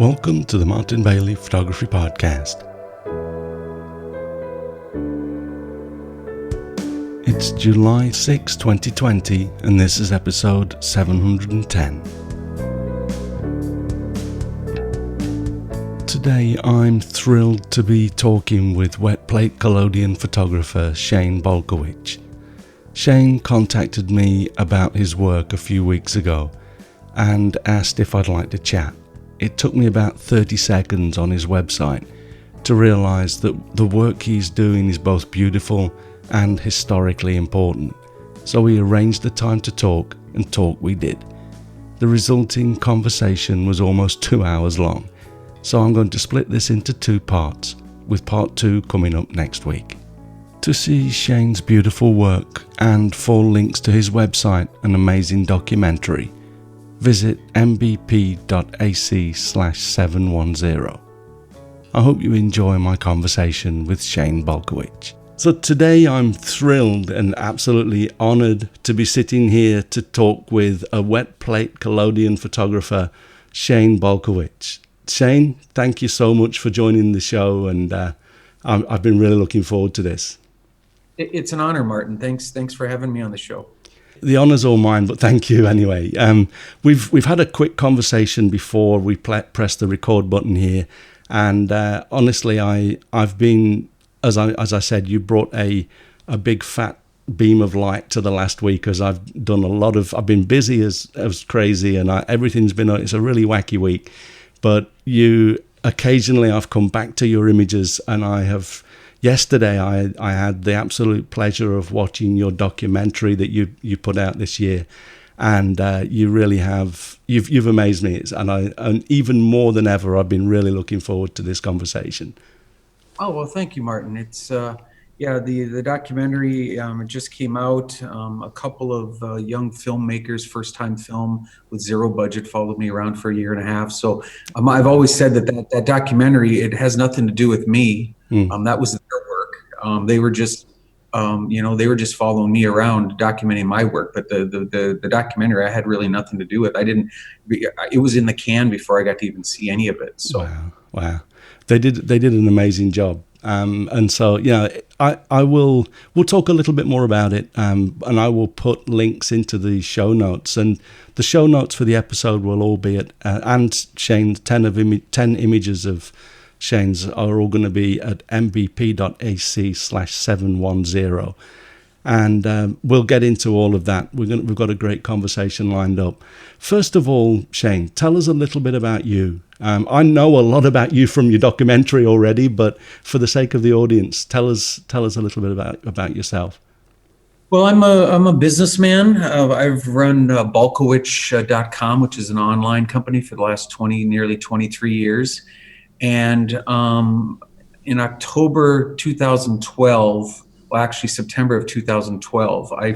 Welcome to the Martin Bailey Photography Podcast. It's July 6, 2020, and this is episode 710. Today I'm thrilled to be talking with wet plate collodion photographer Shane Balkowitsch. Shane contacted me about his work a few weeks ago and asked if I'd like to chat. It took me about 30 seconds on his website to realise that the work he's doing is both beautiful and historically important. So we arranged the time to talk, and talk we did. The resulting conversation was almost 2 hours long, so I'm going to split this into two parts, with part 2 coming up next week. To see Shane's beautiful work and full links to his website and amazing documentary, visit mbp.ac/710. I hope you enjoy my conversation with Shane Balkowitsch. So today I'm thrilled and absolutely honoured to be sitting here to talk with a wet plate collodion photographer, Shane Balkowitsch. Shane, thank you so much for joining the show, and I've been really looking forward to this. It's an honor, Martin. Thanks for having me on the show. The honour's all mine, but thank you anyway. We've had a quick conversation before we press the record button here, and honestly, I've been, as I said, you brought a big fat beam of light to the last week, as I've been busy as crazy, and it's a really wacky week. But occasionally I've come back to your images, and yesterday I had the absolute pleasure of watching your documentary that you put out this year, and you really you've amazed me, and even more than ever I've been really looking forward to this conversation. Oh, well, thank you, Martin. It's the documentary, it just came out. A couple of young filmmakers, first time film with zero budget, followed me around for a year and a half. So I've always said that documentary, it has nothing to do with me. That was their work. They were just following me around, documenting my work. But the documentary, I had really nothing to do with. It was in the can before I got to even see any of it. So wow, they did an amazing job. And so we'll talk a little bit more about it. And I will put links into the show notes, and the show notes for the episode will all be at and Shane's 10 images of Shane's are all going to be at mbp.ac/710, and we'll get into all of that. We've got a great conversation lined up. First of all, Shane, tell us a little bit about you. I know a lot about you from your documentary already, but for the sake of the audience, tell us a little bit about yourself. Well, I'm a businessman. I've run Balkowitsch.com, which is an online company, for the last nearly 23 years. And in October 2012, well, actually September of 2012, I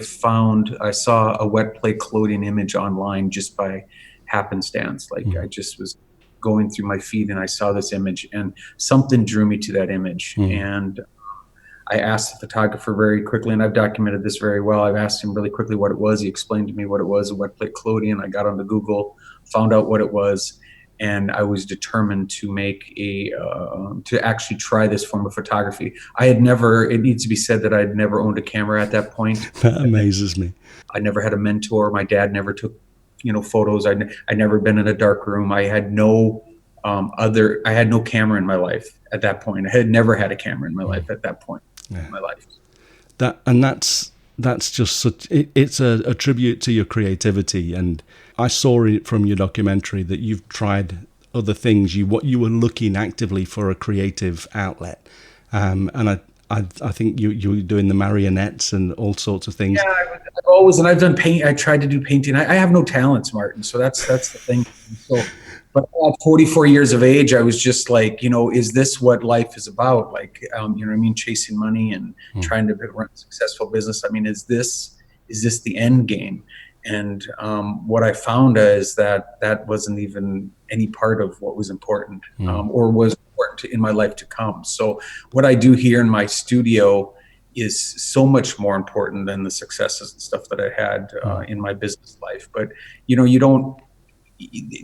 saw a wet plate collodion image online just by happenstance. I just was going through my feed and I saw this image, and something drew me to that image. And I asked the photographer very quickly, and I've documented this very well. I've asked him really quickly what it was. He explained to me what it was, a wet plate collodion. I got onto Google, found out what it was, and I was determined to to actually try this form of photography. it needs to be said that I had never owned a camera at that point. That amazes me. I never had a mentor. My dad never took, photos. I never been in a dark room. I had no camera in my life at that point. I had never had a camera in my life at that point in my life. That's just such. It's a tribute to your creativity, and I saw it from your documentary that you've tried other things. You were looking actively for a creative outlet, and I think you were doing the marionettes and all sorts of things. Yeah, I've done paint. I tried to do painting. I have no talents, Martin. So that's the thing. So, but at 44 years of age, I was just like, is this what life is about? Chasing money and trying to run a successful business. Is this the end game? And what I found is that wasn't even any part of what was important, or was important in my life to come. So what I do here in my studio is so much more important than the successes and stuff that I had in my business life. But you don't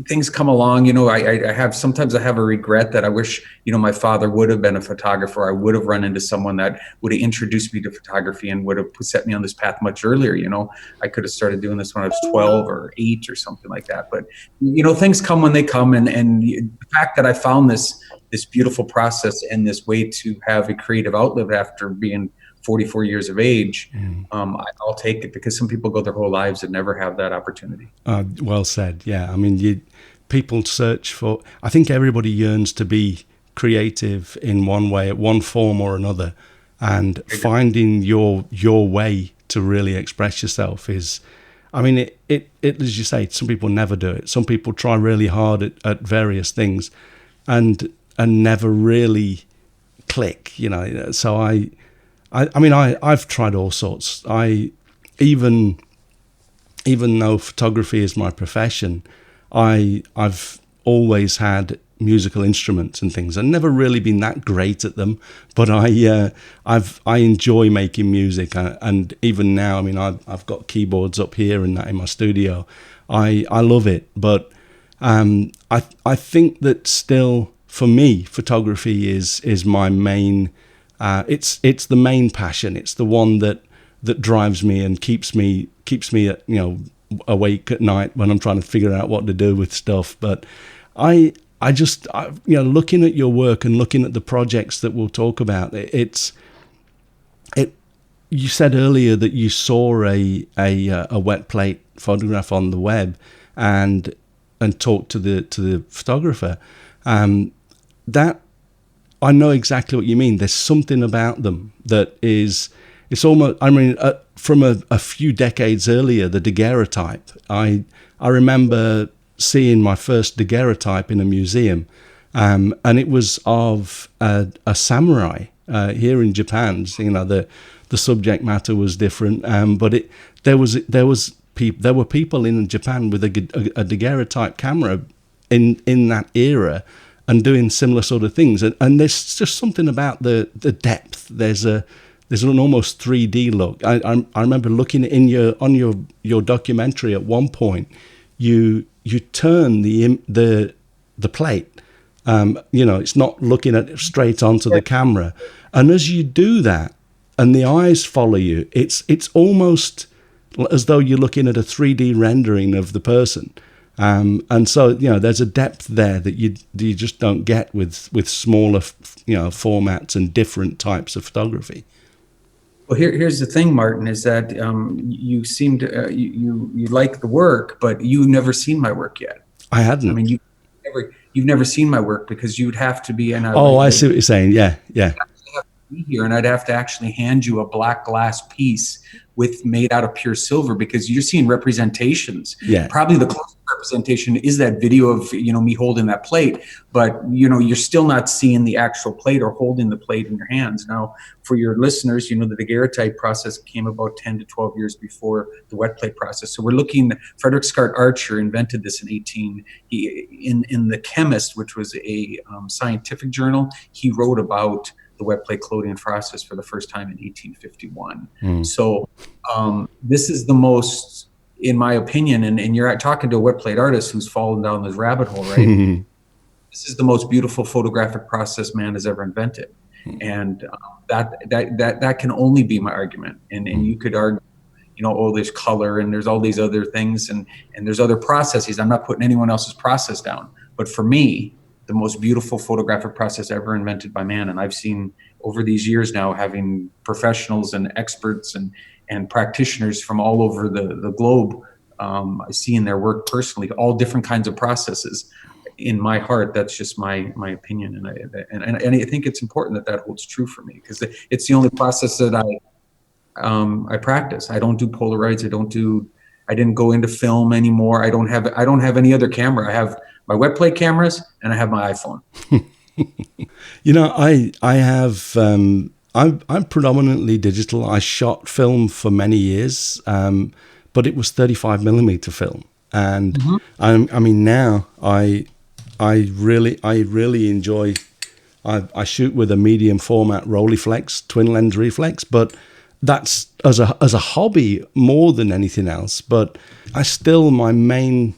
things come along. I have, sometimes I have a regret that I wish, my father would have been a photographer. I would have run into someone that would have introduced me to photography and would have set me on this path much earlier. I could have started doing this when I was 12 or 8 or something like that. But, things come when they come. And the fact that I found this beautiful process and this way to have a creative outlet after being 44 years of age, I'll take it, because some people go their whole lives and never have that opportunity. Well said. Yeah, I mean, people search for. I think everybody yearns to be creative in one way, one form or another, and finding your way to really express yourself is. I mean, it as you say, some people never do it. Some people try really hard at various things, and never really click. So I've tried all sorts. Even though photography is my profession, I've always had musical instruments and things. I've never really been that great at them, but I enjoy making music. And even now, I mean, I've got keyboards up here and that in my studio. I love it, but I think that still for me, photography is my main. It's the main passion. It's the one that drives me and keeps me awake at night when I'm trying to figure out what to do with stuff. But I just looking at your work and looking at the projects that we'll talk about, you said earlier that you saw a wet plate photograph on the web and talked to the photographer. That I know exactly what you mean. There's something about them that is, it's almost, I mean, from a few decades earlier, the daguerreotype. I remember seeing my first daguerreotype in a museum, and it was of a samurai here in Japan. The subject matter was different, but there were people in Japan with a daguerreotype camera in that era, and doing similar sort of things, and there's just something about the depth. There's an almost 3D look. I remember looking in your documentary at one point. You turn the plate. It's not looking at it straight onto the camera, and as you do that, and the eyes follow you, it's almost as though you're looking at a 3D rendering of the person. And so, there's a depth there that you just don't get with smaller, formats and different types of photography. Well, here's the thing, Martin, is that you seem to you like the work, but you've never seen my work yet. I hadn't. I mean, you've never seen my work, because you'd have to be. I see what you're saying. Yeah. Be here, and I'd have to actually hand you a black glass piece made out of pure silver, because you're seeing representations. Yeah. Probably the closest representation is that video of me holding that plate, but you're still not seeing the actual plate or holding the plate in your hands. Now, for your listeners, the daguerreotype process came about 10 to 12 years before the wet plate process. So we're looking. Frederick Scott Archer invented this in The Chemist, which was a scientific journal. He wrote about the wet plate collodion process for the first time in 1851. So this is the most, in my opinion, and you're talking to a wet plate artist who's fallen down this rabbit hole, right? This is the most beautiful photographic process man has ever invented, and that can only be my argument. And you could argue, there's color and there's all these other things, and there's other processes. I'm not putting anyone else's process down, but for me, the most beautiful photographic process ever invented by man. And I've seen over these years now, having professionals and experts and practitioners from all over the globe, seeing their work personally, all different kinds of processes. In my heart, that's just my opinion, and I think it's important that holds true for me, because it's the only process that I practice. I don't do Polaroids. I didn't go into film anymore. I don't have any other camera. I have my wet plate cameras and I have my iPhone. I have. I'm predominantly digital. I shot film for many years, but it was 35 millimeter film, and I mean now I really enjoy. I shoot with a medium format Rolleiflex twin lens reflex, but that's as a hobby more than anything else. But my main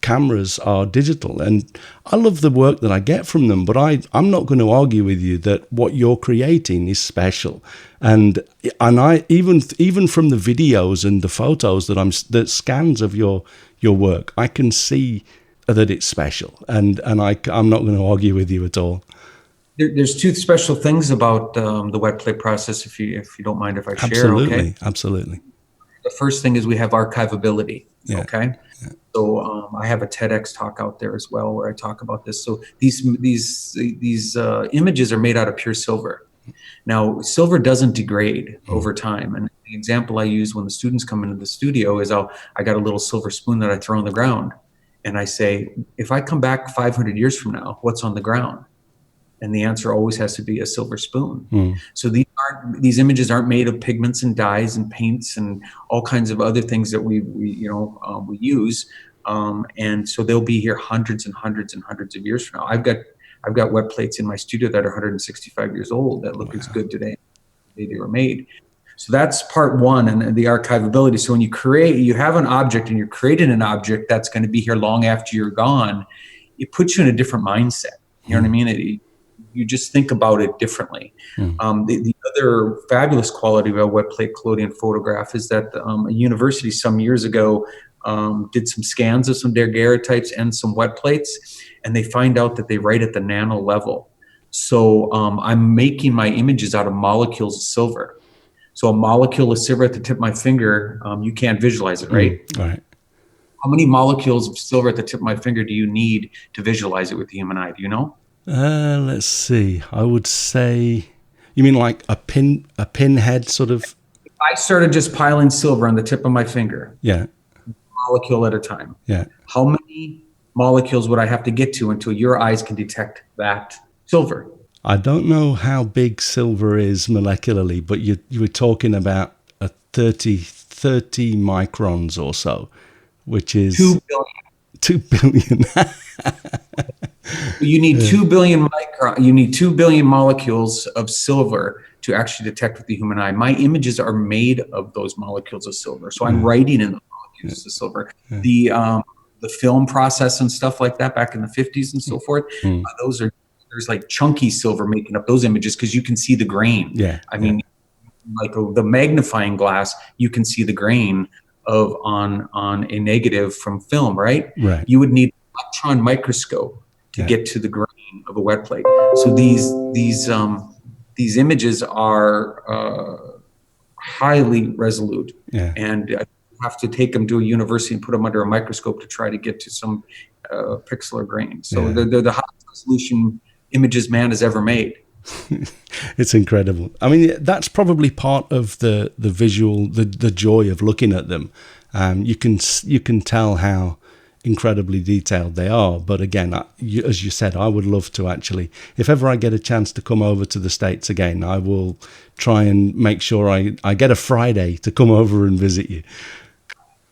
cameras are digital, and I love the work that I get from them, but I'm not going to argue with you that what you're creating is special. And I even from the videos and the photos that scans of your work, I can see that it's special, and I'm not going to argue with you at all. There's two special things about the wet plate process, if you don't mind if I share. Okay? Absolutely. The first thing is we have archivability. Yeah. Okay. Yeah. So I have a TEDx talk out there as well where I talk about this. So these images are made out of pure silver. Now, silver doesn't degrade over time. And the example I use when the students come into the studio is I got a little silver spoon that I throw on the ground. And I say, if I come back 500 years from now, what's on the ground? And the answer always has to be a silver spoon. So these images aren't made of pigments and dyes and paints and all kinds of other things that we use. And so they'll be here hundreds and hundreds and hundreds of years from now. I've got wet plates in my studio that are 165 years old that look as good today as they were made. So that's part one, and the archivability. So when you have an object and you're creating an object that's going to be here long after you're gone, it puts you in a different mindset. You know what I mean? You just think about it differently. The other fabulous quality of a wet plate collodion photograph is that a university some years ago did some scans of some daguerreotypes and some wet plates, and they find out that they write at the nano level. So I'm making my images out of molecules of silver. So a molecule of silver at the tip of my finger, you can't visualize it, right? Right. How many molecules of silver at the tip of my finger do you need to visualize it with the human eye? Do you know? Let's see. I would say, you mean like a pinhead sort of? If I started just piling silver on the tip of my finger, yeah, molecule at a time. Yeah. How many molecules would I have to get to until your eyes can detect that silver? I don't know how big silver is molecularly, but you were talking about a 30 microns or so, which is 2 billion. 2 billion. You need 2 billion you need 2 billion molecules of silver to actually detect with the human eye. My images are made of those molecules of silver. So I'm writing in the molecules of silver. The film process and stuff like that back in the 50s and so forth, there's like chunky silver making up those images because you can see the grain. I mean, like the magnifying glass, you can see the grain of on a negative from film, right? You would need an electron microscope to get to the grain of a wet plate. So these images are highly resolute, and you have to take them to a university and put them under a microscope to try to get to some pixel or grain. So they're the highest resolution images man has ever made. It's incredible. I mean, that's probably part of the visual, the joy of looking at them. You can tell how incredibly detailed they are. But again, as you said, I would love to actually, if ever I get a chance to come over to the States again, I will try and make sure I get a Friday to come over and visit you.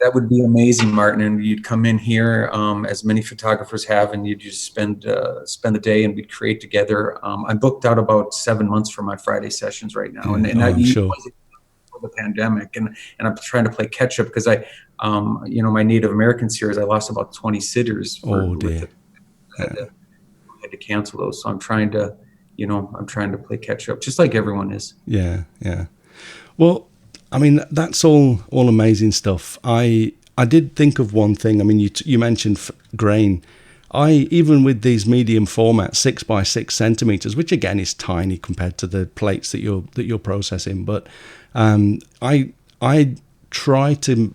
That would be amazing, Martin. And you'd come in here, as many photographers have, and you'd just spend the day and we'd create together. I'm booked out about 7 months for my Friday sessions right now, I'm sure. The pandemic, and I'm trying to play catch up because my Native American series, I lost about 20 sitters. I had to cancel those, so I'm trying to play catch up, just like everyone is. Yeah. Well, I mean, that's all amazing stuff. I did think of one thing. I mean, you mentioned grain. Even with these medium format 6 by 6 centimeters, which again is tiny compared to the plates that you're processing, but I try to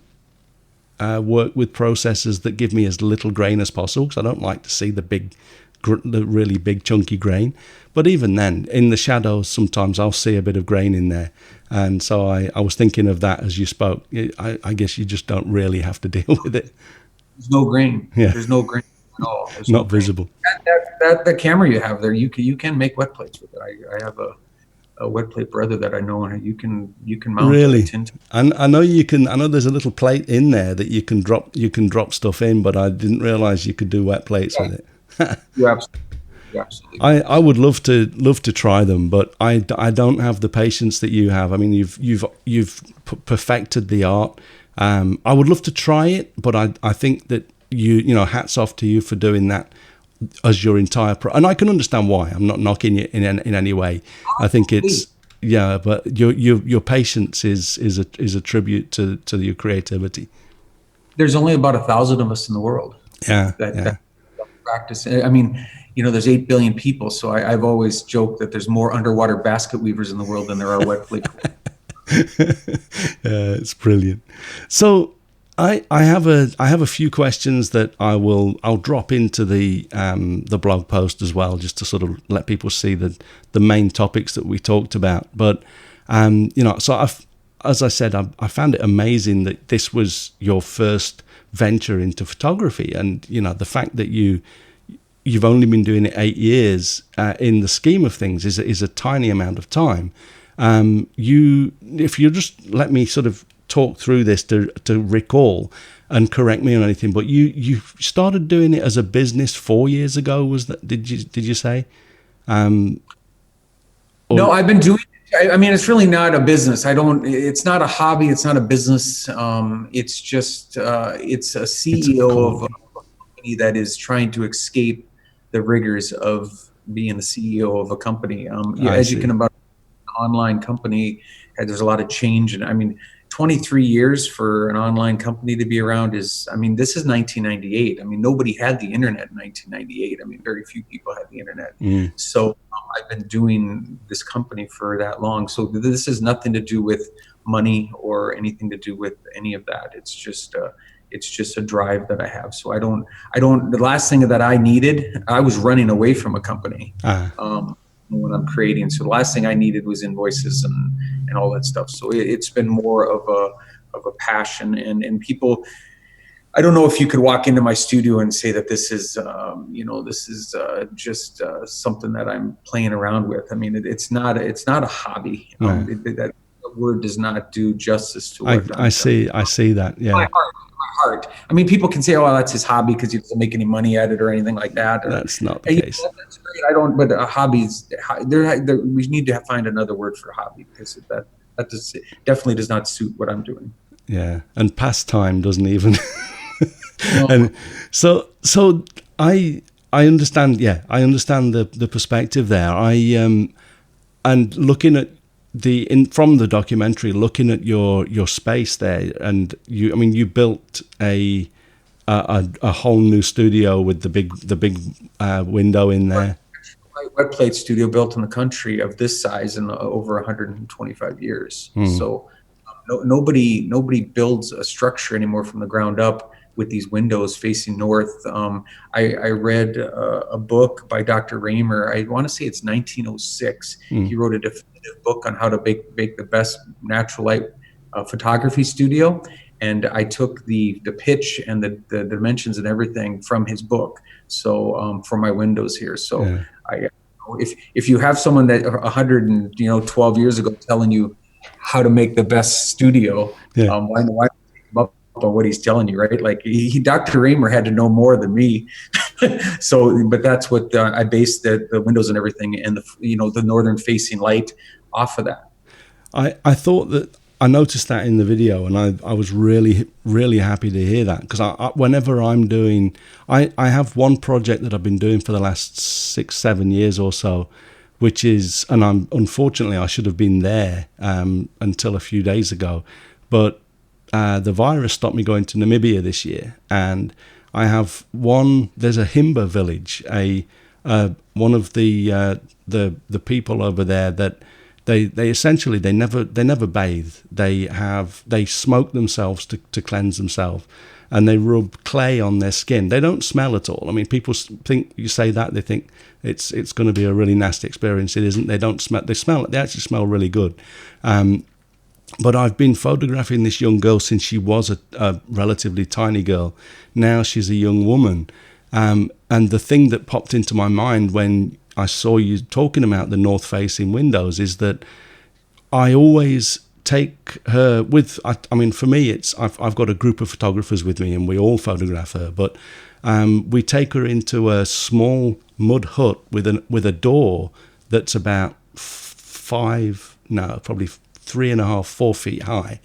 work with processors that give me as little grain as possible because I don't like to see the really big chunky grain. But even then, in the shadows, sometimes I'll see a bit of grain in there. And so I was thinking of that as you spoke. I guess you just don't really have to deal with it. There's no grain. Yeah. There's no grain at all. There's not visible. That camera you have there, you can make wet plates with it. I have a wet plate brother that I know, and you can mount really? a tint. And I know you can. I know there's a little plate in there that you can drop stuff in, but I didn't realize you could do wet plates with it. You absolutely. I would love to try them, but I don't have the patience that you have. I mean, you've perfected the art. I would love to try it, but I think that you know, hats off to you for doing that as your entire and I can understand why. I'm not knocking you in any way. I think it's but your patience is a tribute to your creativity. There's only about 1,000 of us in the world that practice. I mean, you know, there's 8 billion people, so I've always joked that there's more underwater basket weavers in the world than there are wet plate. It's brilliant. So I have a few questions that I'll drop into the blog post as well, just to sort of let people see the main topics that we talked about. But you know, so as I said, I found it amazing that this was your first venture into photography, and you know, the fact that you've only been doing it 8 years in the scheme of things is a tiny amount of time. If you just let me sort of talk through this to recall and correct me on anything, but you started doing it as a business 4 years ago. Was that, did you say? No, I've been doing it. I mean, it's really not a business. It's not a hobby. It's not a business. It's just, it's a CEO of a company that is trying to escape the rigors of being the CEO of a company. As you can imagine, an online company, there's a lot of change. And I mean, 23 years for an online company to be around is, I mean, this is 1998. I mean, nobody had the internet in 1998. I mean, very few people had the internet. So I've been doing this company for that long. So this has nothing to do with money or anything to do with any of that. It's just a drive that I have. So the last thing that I needed, I was running away from a company. When I'm creating. So the last thing I needed was invoices and all that stuff. So it's been more of a passion, and people, I don't know if you could walk into my studio and say that this is, just something that I'm playing around with. I mean, it's not a hobby. That word does not do justice to what I see that. Yeah. My heart. I mean, people can say, "Oh, well, that's his hobby because he doesn't make any money at it or anything like that." That's not the case. That's great. I don't. But hobbies, we need to find another word for hobby, because that definitely does not suit what I'm doing. Yeah, and pastime doesn't even. And so I understand. Yeah, I understand the perspective there. And looking at from the documentary, looking at your space there, and you built a whole new studio with the big window in there. Wet plate studio built in the country of this size in over 125 years. So nobody builds a structure anymore from the ground up with these windows facing north. I read a book by Dr. Raymer. I want to say it's 1906. He wrote a definitive book on how to make the best natural light photography studio. And I took the pitch and the dimensions and everything from his book. So for my windows here. So if you have someone that 112 years ago telling you how to make the best studio, why take him up on what he's telling you, right? Like Dr. Raymer had to know more than me. So, but that's what I based the windows and everything, and the northern facing light off of that. I thought that I noticed that in the video, and I was really, really happy to hear that, because whenever I'm doing, I have one project that I've been doing for the last 6-7 years or so, which is, and unfortunately I should have been there until a few days ago, but the virus stopped me going to Namibia this year, and I have there's a Himba village, one of the people over there that they essentially they never bathe. They smoke themselves to cleanse themselves, and they rub clay on their skin. They don't smell at all. I mean, people think you say that, they think it's going to be a really nasty experience. It isn't. They don't smell. They actually smell really good. But I've been photographing this young girl since she was a relatively tiny girl. Now she's a young woman. And the thing that popped into my mind when I saw you talking about the north-facing windows is that I always take her with, I mean, for me, I've got a group of photographers with me and we all photograph her, but we take her into a small mud hut with a door that's about probably 3.5, 4 feet high.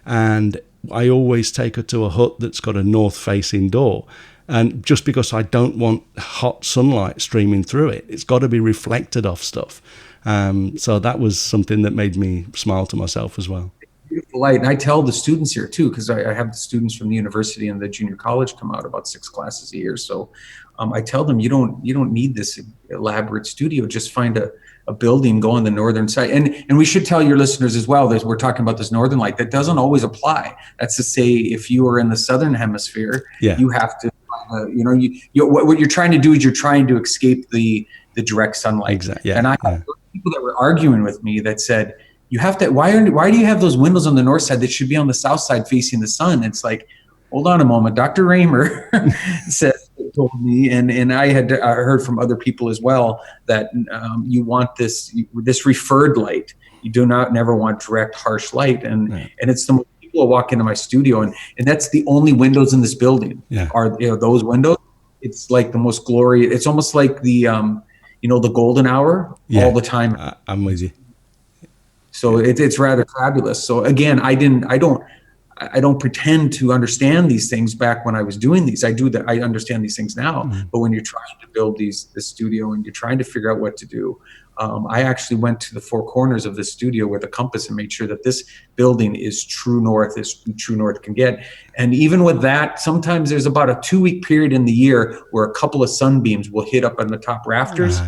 And I always take her to a hut that's got a north-facing door. And just because I don't want hot sunlight streaming through it, it's got to be reflected off stuff. So that was something that made me smile to myself as well. Beautiful light. And I tell the students here too, because I have the students from the university and the junior college come out about 6 classes a year. So I tell them, you don't need this elaborate studio. Just find a building, go on the northern side. And we should tell your listeners as well that we're talking about this northern light. That doesn't always apply. That's to say, if you are in the southern hemisphere, you have to, what you're trying to do is you're trying to escape the direct sunlight. Exactly. Yeah, and I had people that were arguing with me that said, you have to, why do you have those windows on the north side that should be on the south side facing the sun? It's like, hold on a moment. Dr. Raymer told me, and I had heard from other people as well, that you want this referred light. You do not never want direct, harsh light. And it's the most people walk into my studio, and that's the only windows in this building are those windows. It's like the most glorious. It's almost like the the golden hour all the time. I'm with you. So it's rather fabulous. So again, I don't pretend to understand these things back when I was doing these. I understand these things now. Mm-hmm. But when you're trying to build this studio and you're trying to figure out what to do, I actually went to the 4 corners of this studio with a compass and made sure that this building is true north, as true north can get. And even with that, sometimes there's about a 2-week period in the year where a couple of sunbeams will hit up on the top rafters.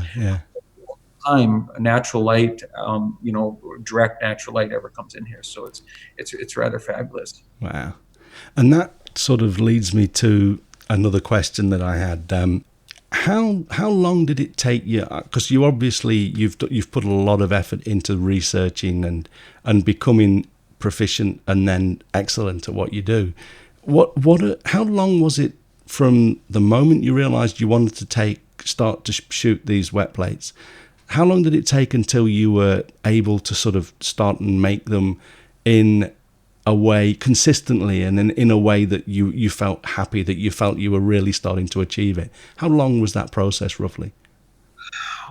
Time natural light, direct natural light ever comes in here, so it's rather fabulous. Wow. And that sort of leads me to another question that I had. How long did it take you? Because you obviously you've put a lot of effort into researching and becoming proficient and then excellent at what you do. How long was it from the moment you realized you wanted to start to shoot these wet plates? How long did it take until you were able to sort of start and make them in a way consistently and in a way that you felt happy, that you felt you were really starting to achieve it? How long was that process roughly?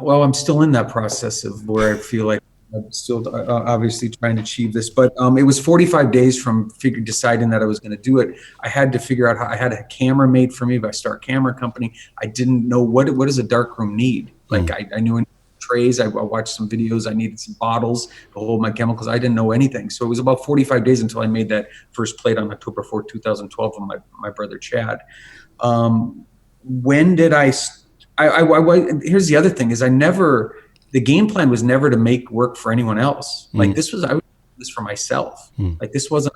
Well, I'm still in that process of where I feel like I'm still obviously trying to achieve this, but it was 45 days from deciding that I was going to do it. I had to figure out how. I had a camera made for me by Star Camera Company. I didn't know what does a darkroom need. Like I knew trays. I watched some videos. I needed some bottles to hold my chemicals. I didn't know anything. So it was about 45 days until I made that first plate on October 4th, 2012 with my brother Chad. When did I here's the other thing is the game plan was never to make work for anyone else. Like I was doing this for myself. Like this wasn't,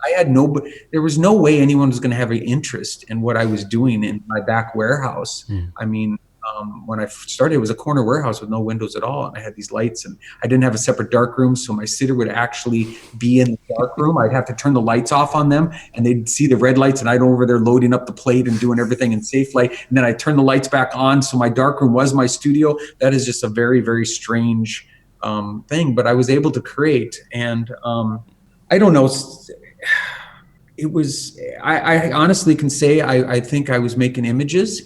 there was no way anyone was going to have an interest in what I was doing in my back warehouse. I mean, when I started, it was a corner warehouse with no windows at all. And I had these lights and I didn't have a separate dark room. So my sitter would actually be in the dark room. I'd have to turn the lights off on them and they'd see the red lights and I'd over there loading up the plate and doing everything in safe light. And then I turn the lights back on. So my dark room was my studio. That is just a very, very strange thing, but I was able to create. And I don't know. It was, I honestly can say, I think I was making images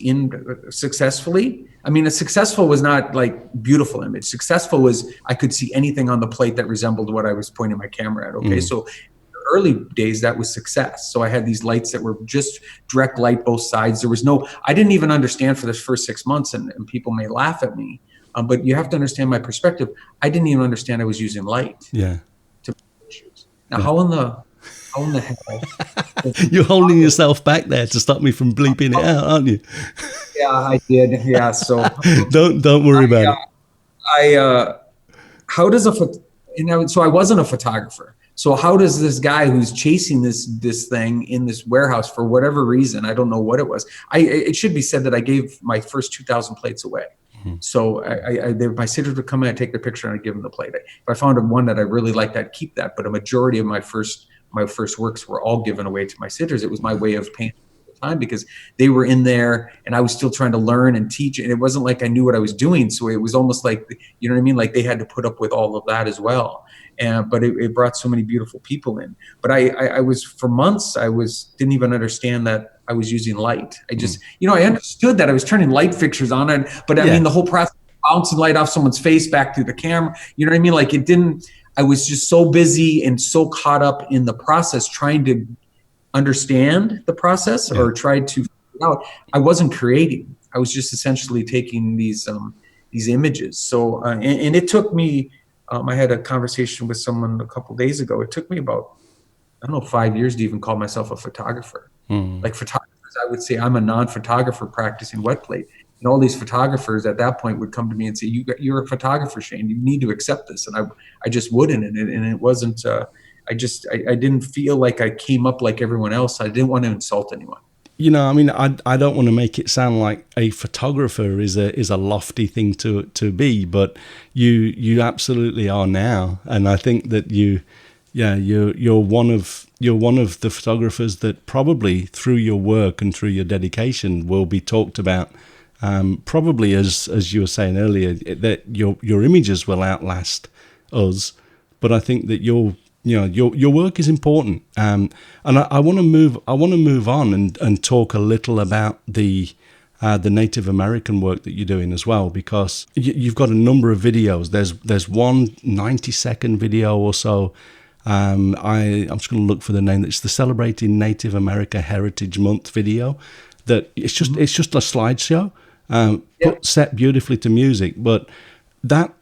successfully. I mean, a successful was not like beautiful image. Successful was, I could see anything on the plate that resembled what I was pointing my camera at. Okay. So in the early days, that was success. So I had these lights that were just direct light, both sides. There was I didn't even understand for the first 6 months, and people may laugh at me, but you have to understand my perspective. I didn't even understand I was using light. Yeah. To make pictures. Now, how in the hell? You're holding yourself back there to stop me from bleeping it out, aren't you? Yeah, I did. Yeah, so don't worry about it. So I wasn't a photographer. So how does this guy who's chasing this thing in this warehouse for whatever reason, I don't know what it was. It should be said that I gave my first 2,000 plates away. So my sitters would come in, I'd take the picture, and I'd give them the plate. If I found one that I really liked, I'd keep that. But a majority of my first works were all given away to my sitters. It was my way of paying at the time because they were in there and I was still trying to learn and teach. And it wasn't like I knew what I was doing. So it was almost like, you know what I mean? Like they had to put up with all of that as well. But it brought so many beautiful people in. But I was, for months, didn't even understand that I was using light. I just, I understood that I was turning light fixtures on, but I mean, the whole process of bouncing light off someone's face back through the camera, you know what I mean? Like I was just so busy and so caught up in the process trying to understand the process Yeah. or tried to figure it out. I wasn't creating. I was just essentially taking these images. So and it took me. I had a conversation with someone a couple days ago. It took me about, I don't know, 5 years to even call myself a photographer. Mm. Like photographers, I would say I'm a non-photographer practicing wet plate. And all these photographers at that point would come to me and say, "You're a photographer, Shane. You need to accept this." And I just wouldn't, and it wasn't. I didn't feel like I came up like everyone else. I didn't want to insult anyone. I mean, I don't want to make it sound like a photographer is a lofty thing to be, but you absolutely are now, and I think that you're one of the photographers that probably through your work and through your dedication will be talked about. Probably as you were saying earlier, that your images will outlast us, but I think that your work is important, and I want to move on and talk a little about the Native American work that you're doing as well, because you've got a number of videos. There's one 90-second video or so. I'm just going to look for the name. It's the Celebrating Native America Heritage Month video. That it's just a slideshow, set beautifully to music, but that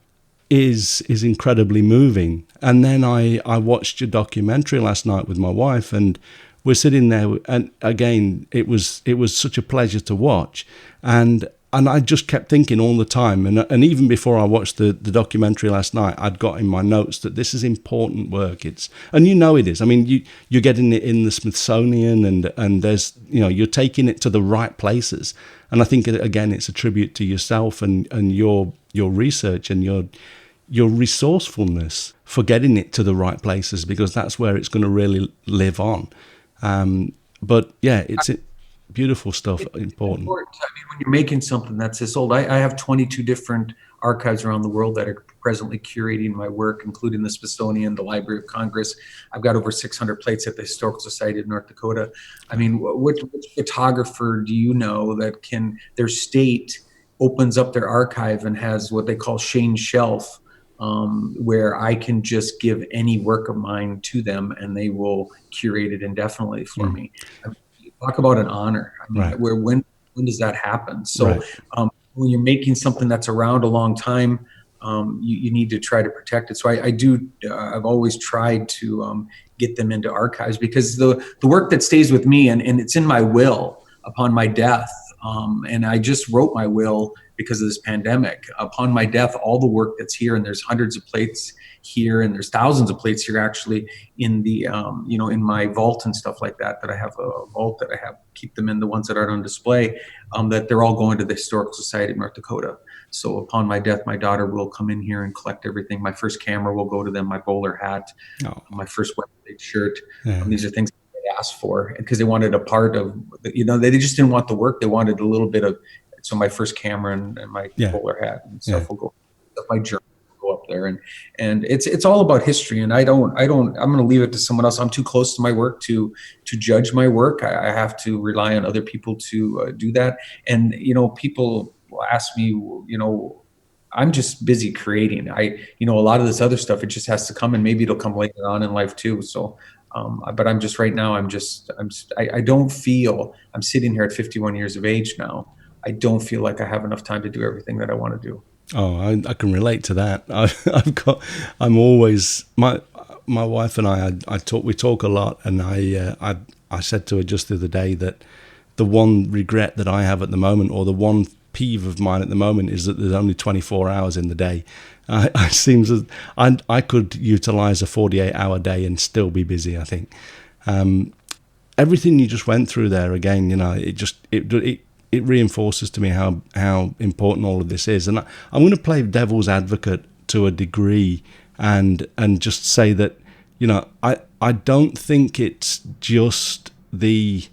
is incredibly moving. And then I watched your documentary last night with my wife, and we're sitting there, and again it was such a pleasure to watch, and I just kept thinking all the time, and even before I watched the documentary last night, I'd got in my notes that this is important work. And it is. I mean, you're getting it in the Smithsonian, and there's you're taking it to the right places, and I think again it's a tribute to yourself and your research and your resourcefulness for getting it to the right places, because that's where it's going to really live on. But yeah, it's beautiful stuff. Important. I mean, when you're making something that's this old, I have 22 different archives around the world that are presently curating my work, including the Smithsonian, the Library of Congress. I've got over 600 plates at the Historical Society of North Dakota. I mean, which photographer do you know that their state opens up their archive and has what they call Shane Shelf, where I can just give any work of mine to them and they will curate it indefinitely for me. I mean, talk about an honor. I mean, Right. when does that happen? So Right. when you're making something that's around a long time, you need to try to protect it. So I've always tried to get them into archives, because the work that stays with me, and it's in my will upon my death, and I just wrote my will because of this pandemic. Upon my death, all the work that's here, and there's hundreds of plates here, and there's thousands of plates here actually in the in my vault and stuff like that I have a vault that I have keep them in, the ones that aren't on display, that they're all going to the Historical Society of North Dakota. So upon my death, my daughter will come in here and collect everything. My first camera will go to them, my bowler hat, my first wet plate shirt. These are things they asked for because they wanted a part of they just didn't want the work, they wanted a little bit of. So my first camera and my bowler hat and stuff will go. My journal will go up there, and it's all about history. And I'm going to leave it to someone else. I'm too close to my work to judge my work. I have to rely on other people to do that. And people will ask me, I'm just busy creating. A lot of this other stuff, it just has to come, and maybe it'll come later on in life too. So. But I'm just right now. I don't feel. I'm sitting here at 51 years of age now. I don't feel like I have enough time to do everything that I want to do. Oh, I can relate to that. I'm always my wife and we talk a lot, and I said to her just the other day that the one regret that I have at the moment, or the one peeve of mine at the moment, is that there's only 24 hours in the day. It seems as I could utilize a 48-hour day and still be busy, I think. Everything you just went through there again, it reinforces to me how important all of this is. And I'm going to play devil's advocate to a degree and just say that, I don't think it's just the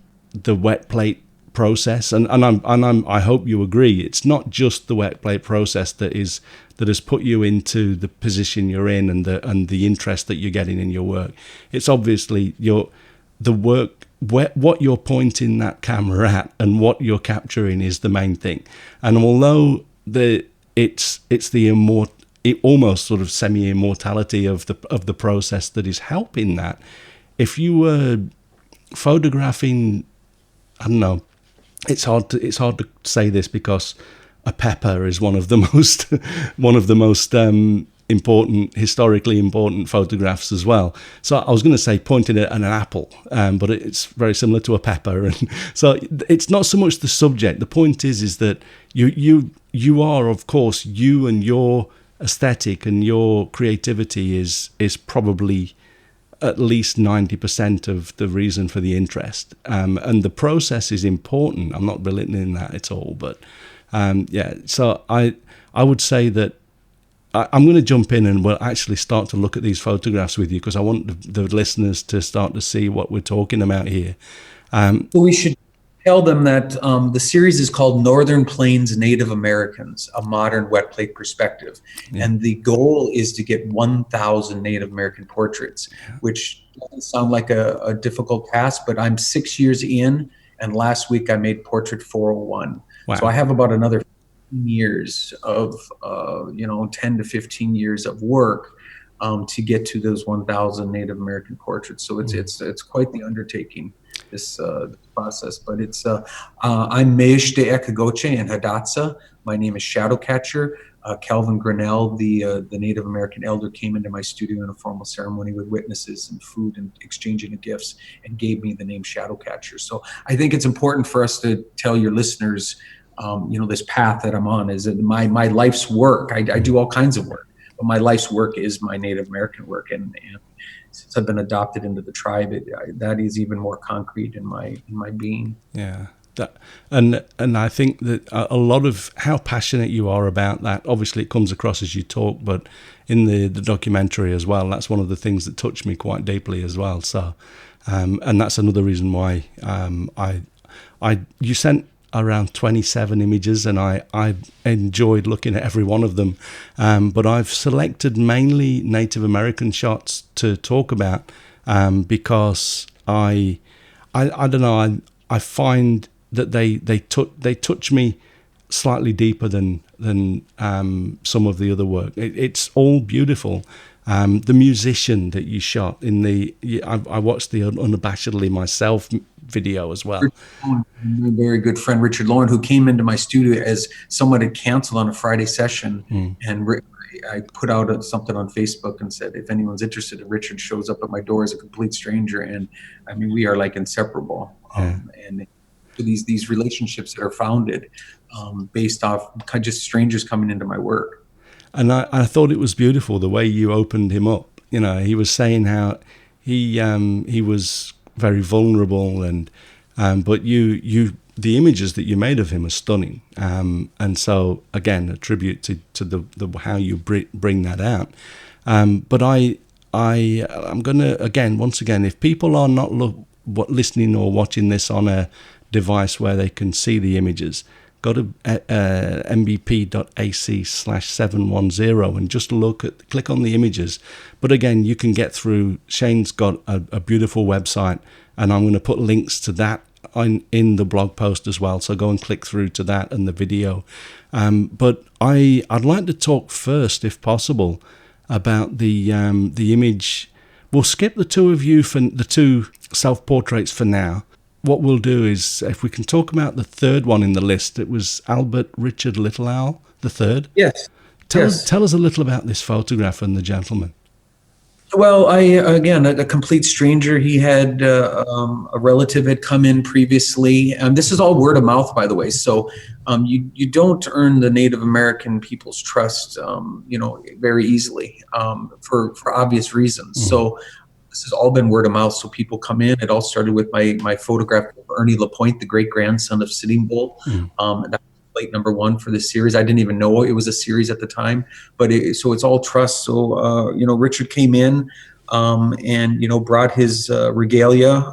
wet plate process, and I hope you agree. It's not just the wet plate process that has put you into the position you're in and the interest that you're getting in your work. It's obviously the work, what you're pointing that camera at and what you're capturing is the main thing. And although it's the almost sort of semi-immortality of the process that is helping that, if you were photographing, I don't know. It's hard to say this because a pepper is one of the most important, historically important photographs as well. So I was going to say pointing at an apple, but it's very similar to a pepper, and so it's not so much the subject. The point is that you are, of course, you and your aesthetic and your creativity is probably at least 90% of the reason for the interest. And the process is important. I'm not belittling that at all, but yeah. So I would say that I'm going to jump in and we'll actually start to look at these photographs with you, because I want the listeners to start to see what we're talking about here. So we should tell them that the series is called Northern Plains Native Americans, a modern wet plate perspective. Yeah. And the goal is to get 1,000 Native American portraits, which doesn't sound like a difficult task, but I'm 6 years in, and last week I made portrait 401. Wow. So I have about another years of 10 to 15 years of work to get to those 1,000 Native American portraits. So it's quite the undertaking, this process. But it's I'm Meish de Ekagoche in Hidatsa. My name is Shadowcatcher. Calvin Grinnell, the Native American elder, came into my studio in a formal ceremony with witnesses and food and exchanging of gifts, and gave me the name Shadowcatcher. So I think it's important for us to tell your listeners, this path that I'm on is that my life's work. I do all kinds of work, but my life's work is my Native American work, and since I've been adopted into the tribe, that is even more concrete in my being. Yeah. And I think that a lot of how passionate you are about that, obviously it comes across as you talk, but in the documentary as well, that's one of the things that touched me quite deeply as well. So, and that's another reason why you sent around 27 images, and I enjoyed looking at every one of them. But I've selected mainly Native American shots to talk about because I don't know, I find that they touch me slightly deeper than some of the other work. It's all beautiful. The musician that you shot I watched the Unabashedly Myself video as well. My very good friend Richard Lauren, who came into my studio as someone had canceled on a Friday session, and I put out something on Facebook and said, if anyone's interested, Richard shows up at my door as a complete stranger, and I mean, we are like inseparable. And these relationships that are founded based off just strangers coming into my work. And I thought it was beautiful the way you opened him up. He was saying how he was very vulnerable, and but the images that you made of him are stunning. And so again, a tribute to the how you bring that out. But I'm gonna once again, if people are not listening or watching this on a device where they can see the images, go to mbp.ac/710 and just click on the images. But again, you can get through. Shane's got a beautiful website, and I'm going to put links to that in the blog post as well. So go and click through to that and the video. But I'd like to talk first, if possible, about the image. We'll skip the two of you for the two self-portraits for now. What we'll do is, if we can talk about the third one in the list, it was Albert Richard Little Owl, the third. Yes. Tell us a little about this photograph and the gentleman. Well, a complete stranger. He had a relative had come in previously. This is all word of mouth, by the way. So you don't earn the Native American people's trust, very easily for obvious reasons. Mm-hmm. So this has all been word of mouth. So people come in. It all started with my photograph of Ernie Lapointe, the great grandson of Sitting Bull. Mm-hmm. That was plate number one for the series. I didn't even know it was a series at the time, but so it's all trust. So Richard came in and brought his regalia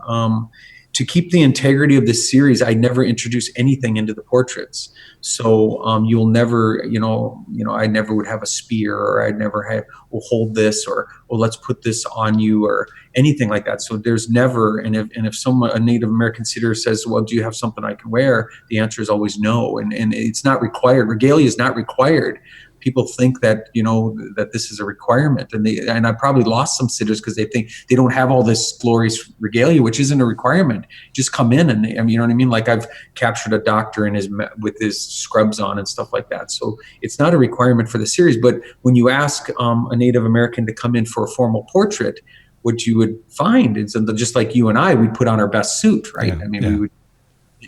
to keep the integrity of this series. I never introduced anything into the portraits. So you'll never, I never would have a spear, or I'd never have, hold this, or let's put this on you, or anything like that. So there's never, and if a Native American sitter says, well, do you have something I can wear? The answer is always no. And it's not required. Regalia is not required people think that, that this is a requirement, and I probably lost some sitters because they think they don't have all this glorious regalia, which isn't a requirement. Just come in, and you know what I mean. Like, I've captured a doctor with his scrubs on and stuff like that. So it's not a requirement for the series. But when you ask a Native American to come in for a formal portrait, what you would find is that just like you and I, we'd put on our best suit, right? Yeah, I mean, we would.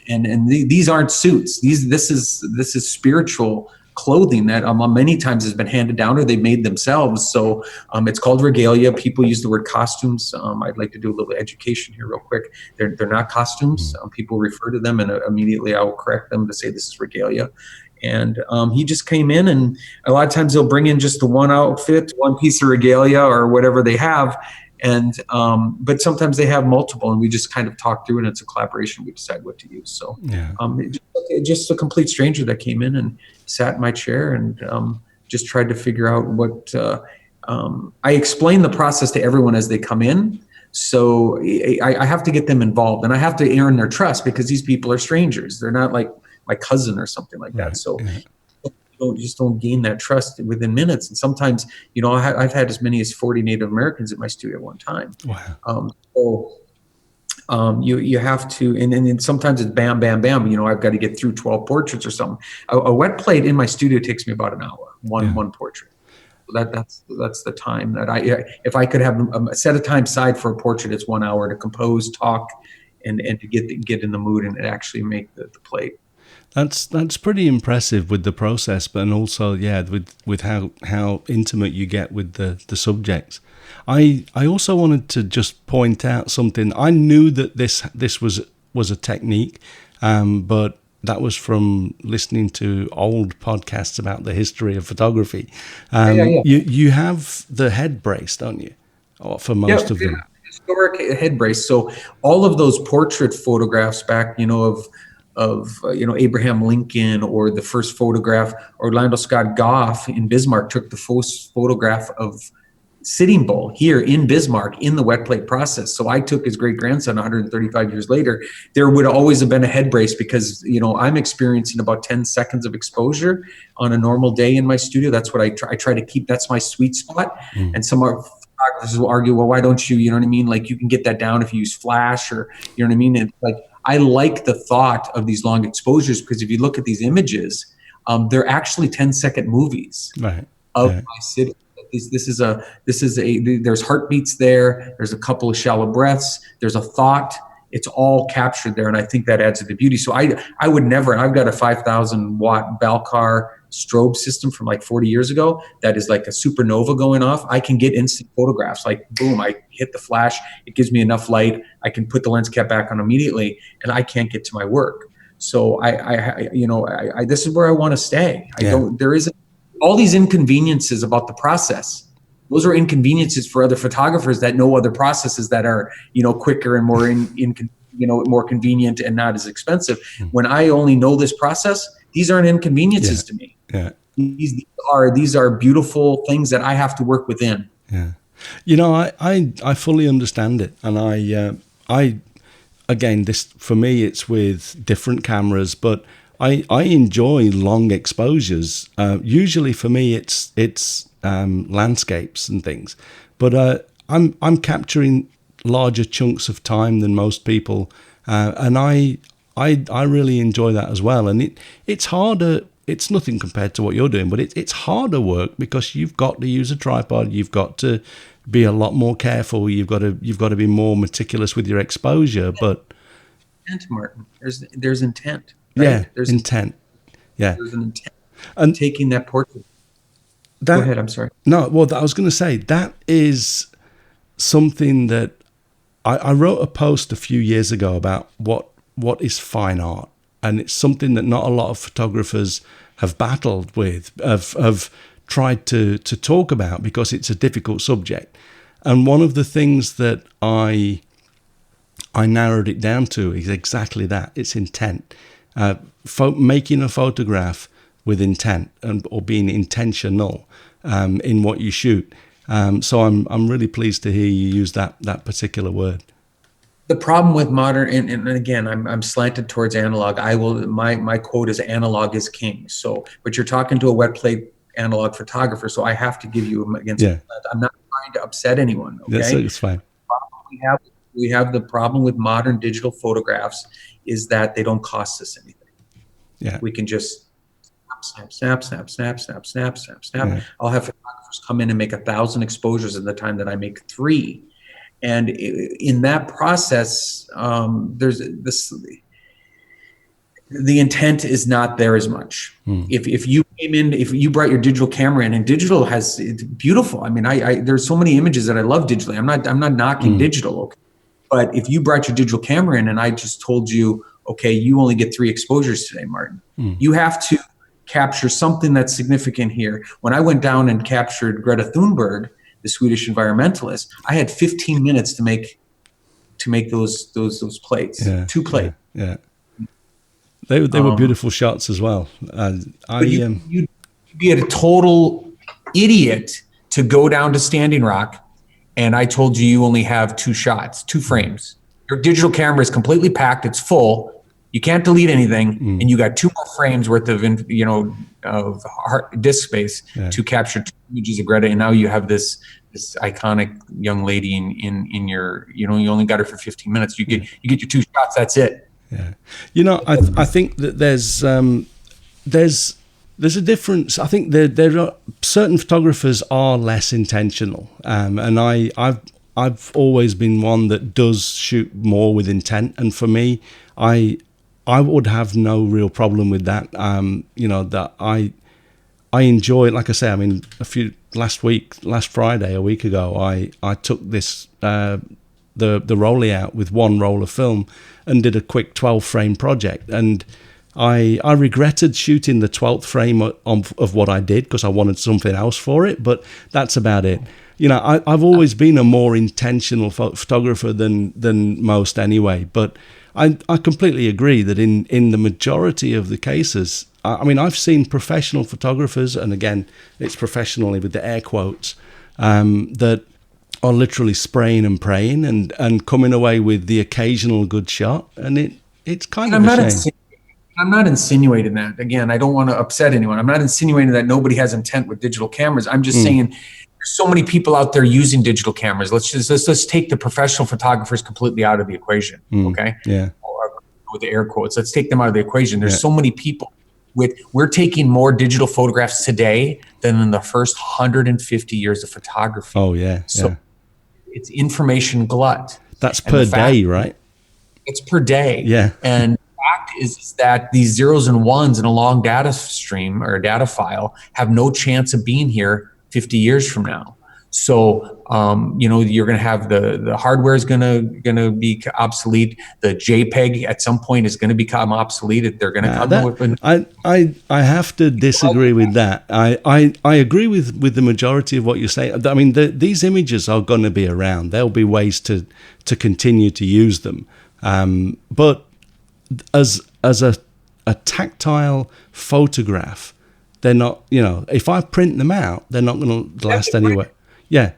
And these aren't suits. This is spiritual clothing that many times has been handed down or they made themselves. So it's called regalia. People use the word costumes. I'd like to do a little education here real quick. They're not costumes. People refer to them, and immediately I will correct them to say this is regalia. And he just came in, and a lot of times they'll bring in just the one outfit, one piece of regalia or whatever they have. And but sometimes they have multiple, and we just kind of talk through it. And it's a collaboration. We decide what to use. So just a complete stranger that came in and sat in my chair and just tried to figure out what I explain the process to everyone as they come in. So I have to get them involved, and I have to earn their trust because these people are strangers. They're not like my cousin or something like that. So you just don't gain that trust within minutes. And sometimes, I've had as many as 40 Native Americans at my studio at one time. Wow. You have to, and sometimes it's bam, bam, bam. I've got to get through 12 portraits or something. A wet plate in my studio takes me about an hour, one portrait. That's the time that if I could have set a time aside for a portrait, it's 1 hour to compose, talk, and to get in the mood and actually make the plate. That's pretty impressive with the process, but and also with how intimate you get with the subjects. I also wanted to just point out something. I knew that this was a technique, but that was from listening to old podcasts about the history of photography. You have the head brace, don't you? For most of them. Historic head brace. So all of those portrait photographs back, of Abraham Lincoln, or the first photograph, Orlando Scott Goff in Bismarck took the first photograph of Sitting Bull here in Bismarck in the wet plate process. So I took his great grandson 135 years later. There would always have been a head brace because I'm experiencing about 10 seconds of exposure on a normal day in my studio. That's what I try to keep. That's my sweet spot. And some photographers will argue, well, why don't you? You know what I mean? Like, you can get that down if you use flash, or you know what I mean. And like, I like the thought of these long exposures because if you look at these images, they're actually 10-second movies of my city. There's heartbeats there. There's a couple of shallow breaths. There's a thought. It's all captured there, and I think that adds to the beauty. So I would never. I've got a 5,000 watt Balkar strobe system from like 40 years ago that is like a supernova going off. I can get instant photographs. Like, boom, I hit the flash. It gives me enough light. I can put the lens cap back on immediately, and I can't get to my work. So I this is where I want to stay. There isn't all these inconveniences about the process. Those are inconveniences for other photographers that know other processes that are, quicker and more more convenient and not as expensive. When I only know this process, these aren't inconveniences to me. These are beautiful things that I have to work within. I fully understand it, and I again, this for me, it's with different cameras, but I enjoy long exposures. Usually for me, it's landscapes and things, but I'm capturing larger chunks of time than most people, and I really enjoy that as well. And it's harder. It's nothing compared to what you're doing, but it's harder work because you've got to use a tripod. You've got to be a lot more careful. You've got to be more meticulous with your exposure. But intent, Martin. There's intent. Right? There's intent. There's an intent. And taking that portrait. Go ahead. I'm sorry. No, well, I was going to say that is something that I wrote a post a few years ago about what is fine art, and it's something that not a lot of photographers have battled with, have tried to talk about because it's a difficult subject. And one of the things that I narrowed it down to is exactly that. It's intent. Making a photograph with intent or being intentional in what you shoot. So I'm really pleased to hear you use that particular word. The problem with modern, and again, I'm slanted towards analog. My quote is analog is king. So, but you're talking to a wet plate analog photographer, so I have to give you them against. Yeah. I'm not trying to upset anyone. Okay, It's fine. We have the problem with modern digital photographs is that they don't cost us anything. Yeah. We can just snap, snap, snap, snap, snap, snap, snap, snap. Yeah. I'll have photographers come in and make 1,000 exposures in the time that I make 3. And in that process, there's this. The intent is not there as much. If you came in, if you brought your digital camera in, and digital it's beautiful. I mean, there's so many images that I love digitally. I'm not knocking digital, okay? But if you brought your digital camera in and I just told you, okay, you only get 3 exposures today, Martin, you have to capture something that's significant here. When I went down and captured Greta Thunberg, the Swedish environmentalist, I had 15 minutes to make those plates, 2 plates. Yeah. They were beautiful shots as well. You'd be a total idiot to go down to Standing Rock and I told you only have 2 shots, 2 frames. Your digital camera is completely packed. It's full. You can't delete anything. And you got 2 more frames worth of, of disk space to capture 2 images of Greta. And now you have this iconic young lady in your, you only got her for 15 minutes. You get your 2 shots. That's it. Yeah, I think that there's a difference. I think there are certain photographers are less intentional, and I've always been one that does shoot more with intent. And for me, I would have no real problem with that. That I enjoy, like I say, I mean, last Friday, a week ago, I took this the rollie out with 1 roll of film and did a quick 12 frame project, and I regretted shooting the 12th frame of what I did because I wanted something else for it, but that's about it. I've always been a more intentional photographer than most anyway, but I completely agree that in the majority of the cases, I mean, I've seen professional photographers, and again, it's professionally with the air quotes, that are literally spraying and praying and coming away with the occasional good shot, and it's kind of a shame. I'm not insinuating that. Again, I don't want to upset anyone. I'm not insinuating that nobody has intent with digital cameras. I'm just saying there's so many people out there using digital cameras. Let's take the professional photographers completely out of the equation, okay? Yeah. Or with the air quotes, let's take them out of the equation. There's so many people we're taking more digital photographs today than in the first 150 years of photography. Oh yeah. So it's information glut. That's per day, right? It's per day. Yeah. And fact is that these zeros and ones in a long data stream or a data file have no chance of being here 50 years from now. So, you're going to have the hardware is going to be obsolete. The JPEG at some point is going to become obsolete. They're going to come I have to disagree with that. I agree with the majority of what you say. I mean, these images are going to be around. There'll be ways to continue to use them. But as a tactile photograph, they're not, if I print them out, they're not going to last anyway. Yeah.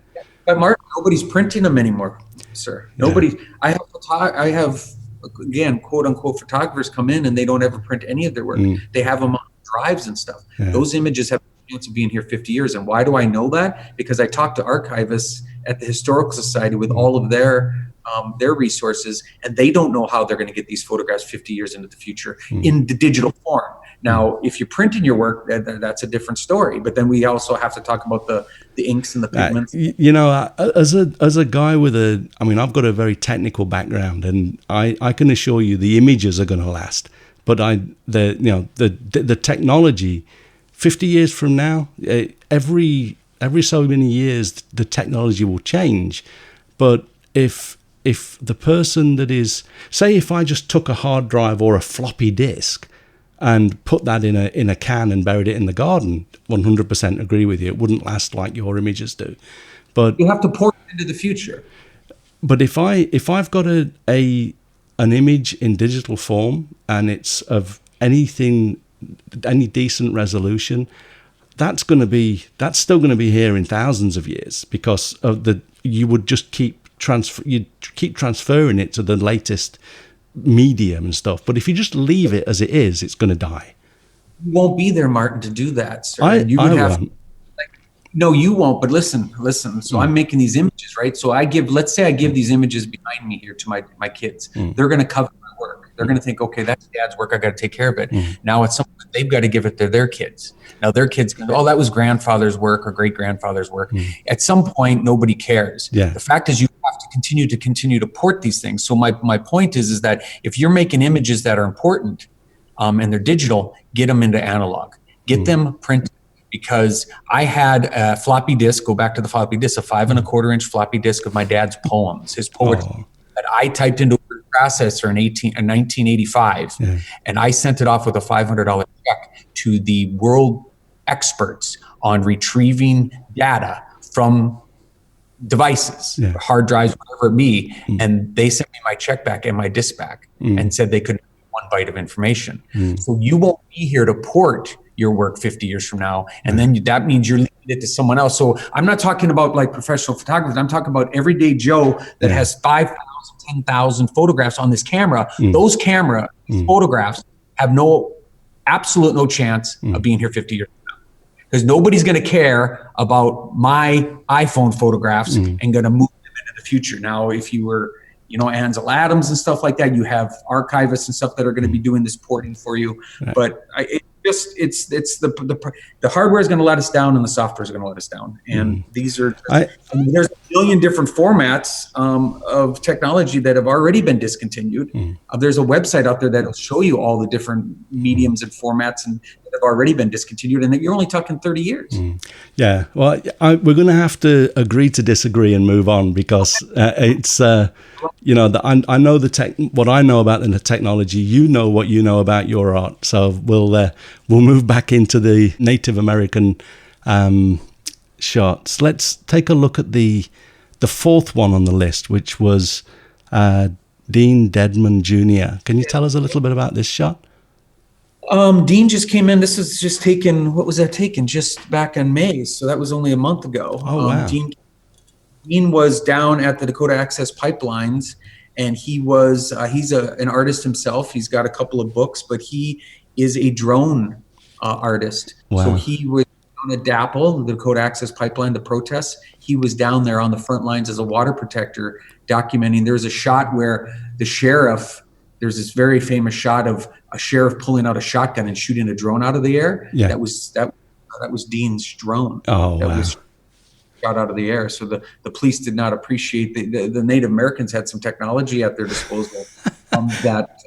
But Mark, nobody's printing them anymore, sir. Nobody. Yeah. I have, again, quote unquote, photographers come in and they don't ever print any of their work. They have them on drives and stuff. Yeah. Those images have a chance of being here 50 years. And why do I know that? Because I talked to archivists at the Historical Society with all of their resources, and they don't know how they're going to get these photographs 50 years into the future in the digital form. Now, if you're printing your work, that's a different story. But then we also have to talk about the inks and the pigments. As a guy with I've got a very technical background, and I can assure you the images are going to last. But the technology, 50 years from now, every so many years, the technology will change. But if the person that is, say, if I just took a hard drive or a floppy disk and put that in a can and buried it in the garden, 100% agree with you. It wouldn't last like your images do. But you have to port it into the future. But if I've got an image in digital form and it's of any decent resolution, that's still going to be here in thousands of years, because of you would just keep transferring it to the latest medium and stuff. But if you just leave it as it is, it's going to die. You won't be there, Martin, to do that, sir. I And you would have won't. no, you won't. But listen. So I'm making these images, right? So let's say I give these images behind me here to my kids. They're going to cover my work. They're going to think, okay, that's Dad's work. I got to take care of it. Now at some point, they've got to give it to their kids. Now their kids go, oh, that was grandfather's work or great grandfather's work. At some point, nobody cares. Yeah. The fact is, you have to continue to port these things. So my point is that if you're making images that are important, and they're digital, get them into analog. Get them printed. Because I had a floppy disk, go back to the floppy disk, a 5 1/4 inch floppy disk of my dad's poems, his poetry that I typed into a word processor in 1985. And I sent it off with a $500 check to the world experts on retrieving data from devices, hard drives, whatever it be. And they sent me my check back and my disk back and said they couldn't have 1 byte of information. So you won't be here to port your work 50 years from now. And then that means you're leaving it to someone else. So I'm not talking about like professional photographers. I'm talking about everyday Joe that has 5,000, 10,000 photographs on this camera. Those photographs have absolute no chance of being here 50 years from now. Because nobody's going to care about my iPhone photographs and going to move them into the future. Now, if you were, Ansel Adams and stuff like that, you have archivists and stuff that are going to be doing this porting for you. But the hardware is going to let us down and the software is going to let us down. And these are there's a million different formats of technology that have already been discontinued. There's a website out there that will show you all the different mediums and formats and that have already been discontinued, and that you're only talking 30 years. Yeah, well, we're going to have to agree to disagree and move on, because it's I know what I know about the technology. You know what you know about your art. So we'll move back into the Native American shots. Let's take a look at the fourth one on the list, which was Dean Dedman Jr. Can you tell us a little bit about this shot? Dean just came in. This is just taken. What was that taken? Just back in May. So that was only a month ago. Oh, wow. Dean was down at the Dakota Access Pipelines, and he's an artist himself. He's got a couple of books, but he is a drone artist. Wow. So he was on a DAPL, the Dakota Access Pipeline, the protests. He was down there on the front lines as a water protector, documenting. There's a shot where the sheriff, there's this very famous shot of a sheriff pulling out a shotgun and shooting a drone out of the air. Yeah. That was Dean's drone. Oh, that wow. was shot out of the air. So the police did not appreciate the Native Americans had some technology at their disposal that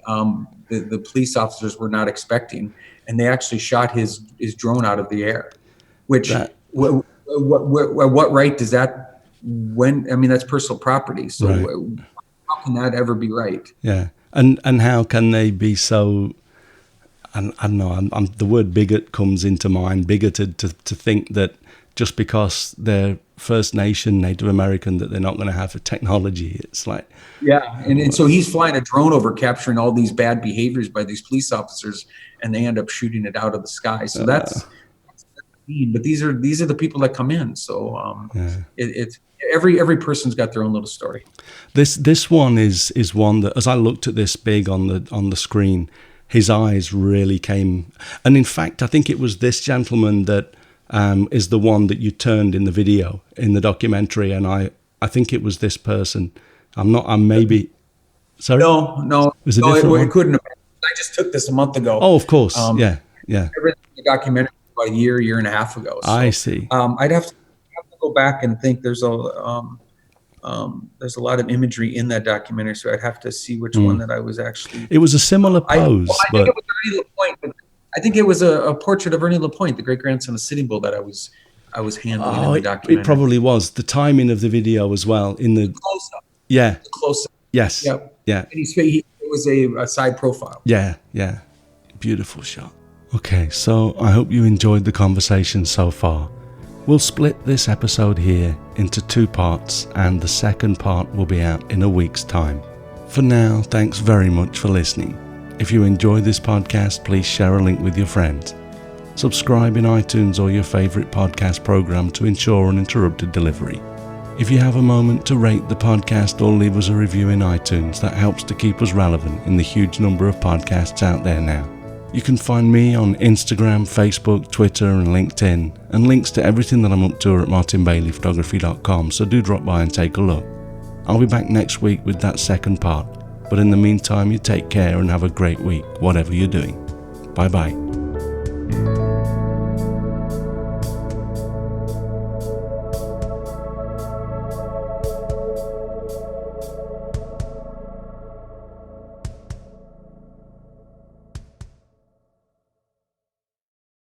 the police officers were not expecting, and they actually shot his drone out of the air. Which what right does that? That's personal property. So how can that ever be right? Yeah, and how can they be so? I don't know. The word bigot comes into mind. Bigoted to think that just because they're First Nation, Native American, that they're not going to have a technology. It's like, yeah, and so he's flying a drone over, capturing all these bad behaviors by these police officers, and they end up shooting it out of the sky. So that's mean. But these are the people that come in. So it's every person's got their own little story. This one is one that, as I looked at this big on the screen, his eyes really came. And in fact, I think it was this gentleman that is the one that you turned in the video, in the documentary. And I think it was this person. I'm maybe... Sorry? No. Was it different? It couldn't have been. I just took this a month ago. Oh, of course. Yeah. Everything in the documentary about a year and a half ago. So, I see. I'd have to go back and think. There's a lot of imagery in that documentary, so I'd have to see which one that I was actually. It was a similar pose. I think it was Ernie LaPointe. I think it was a portrait of Ernie LaPointe, the great grandson of Sitting Bull, that I was handling in the documentary. It probably was the timing of the video as well. In the close up. Yeah. Close up. Yes. Yep. Yeah. And it was a side profile. Yeah. Beautiful shot. Okay, so I hope you enjoyed the conversation so far. We'll split this episode here into 2 parts, and the second part will be out in a week's time. For now, thanks very much for listening. If you enjoy this podcast, please share a link with your friends. Subscribe in iTunes or your favorite podcast program to ensure uninterrupted delivery. If you have a moment to rate the podcast or leave us a review in iTunes, that helps to keep us relevant in the huge number of podcasts out there now. You can find me on Instagram, Facebook, Twitter and LinkedIn, and links to everything that I'm up to are at martinbaileyphotography.com, so do drop by and take a look. I'll be back next week with that second part, but in the meantime you take care and have a great week, whatever you're doing. Bye bye.